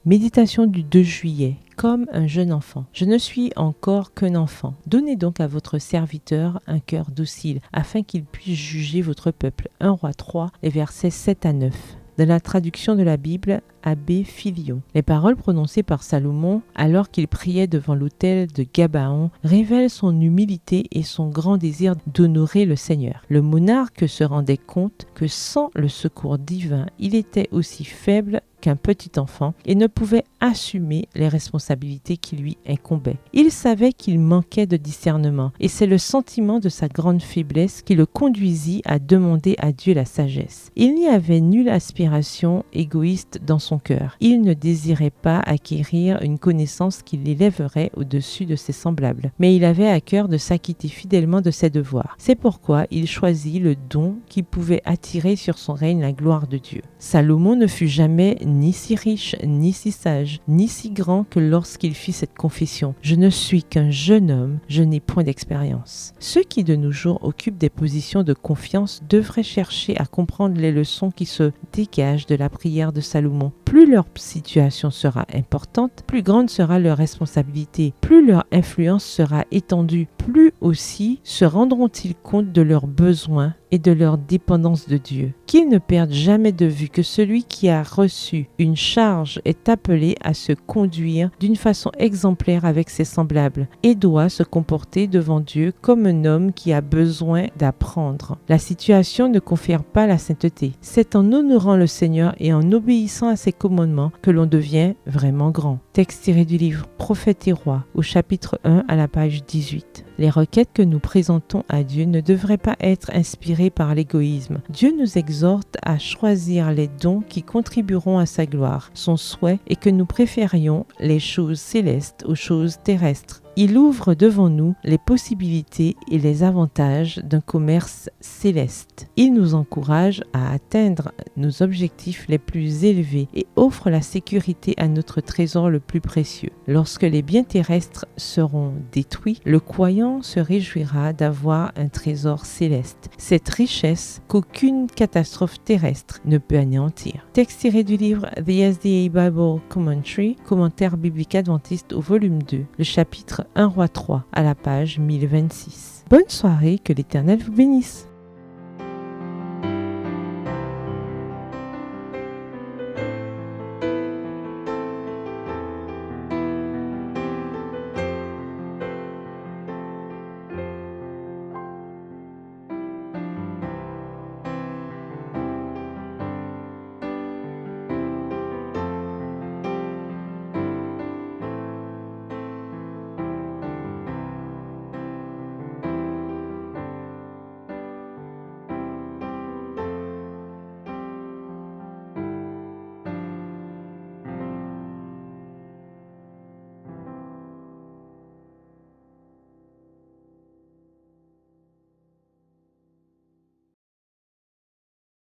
Méditation du 2 juillet. Comme un jeune enfant. Je ne suis encore qu'un enfant. Donnez donc à votre serviteur un cœur docile, afin qu'il puisse juger votre peuple. 1 Roi 3, les versets 7 à 9. Dans la traduction de la Bible, Abbé Filion. Les paroles prononcées par Salomon alors qu'il priait devant l'autel de Gabaon révèlent son humilité et son grand désir d'honorer le Seigneur. Le monarque se rendait compte que sans le secours divin, il était aussi faible qu'un petit enfant et ne pouvait assumer les responsabilités qui lui incombaient. Il savait qu'il manquait de discernement et c'est le sentiment de sa grande faiblesse qui le conduisit à demander à Dieu la sagesse. Il n'y avait nulle aspiration égoïste dans son cœur. Il ne désirait pas acquérir une connaissance qui l'élèverait au-dessus de ses semblables, mais il avait à cœur de s'acquitter fidèlement de ses devoirs. C'est pourquoi il choisit le don qui pouvait attirer sur son règne la gloire de Dieu. Salomon ne fut jamais ni si riche, ni si sage, ni si grand que lorsqu'il fit cette confession. Je ne suis qu'un jeune homme, je n'ai point d'expérience. Ceux qui de nos jours occupent des positions de confiance devraient chercher à comprendre les leçons qui se dégagent de la prière de Salomon. Plus leur situation sera importante, plus grande sera leur responsabilité, plus leur influence sera étendue, plus aussi se rendront-ils compte de leurs besoins et de leur dépendance de Dieu. Qu'ils ne perdent jamais de vue que celui qui a reçu une charge est appelé à se conduire d'une façon exemplaire avec ses semblables et doit se comporter devant Dieu comme un homme qui a besoin d'apprendre. La situation ne confère pas la sainteté. C'est en honorant le Seigneur et en obéissant à ses commandements que l'on devient vraiment grand. Texte tiré du livre Prophètes et rois au chapitre 1 à la page 18. Les requêtes que nous présentons à Dieu ne devraient pas être inspirées par l'égoïsme. Dieu nous exhorte à choisir les dons qui contribueront à sa gloire. Son souhait est que nous préférions les choses célestes aux choses terrestres. Il ouvre devant nous les possibilités et les avantages d'un commerce céleste. Il nous encourage à atteindre nos objectifs les plus élevés et offre la sécurité à notre trésor le plus précieux. Lorsque les biens terrestres seront détruits, le croyant se réjouira d'avoir un trésor céleste. Cette richesse qu'aucune catastrophe terrestre ne peut anéantir. Texte tiré du livre The SDA Bible Commentary, commentaire biblique adventiste au volume 2, le chapitre 1 Roi 3 à la page 1026. Bonne soirée, que l'Éternel vous bénisse.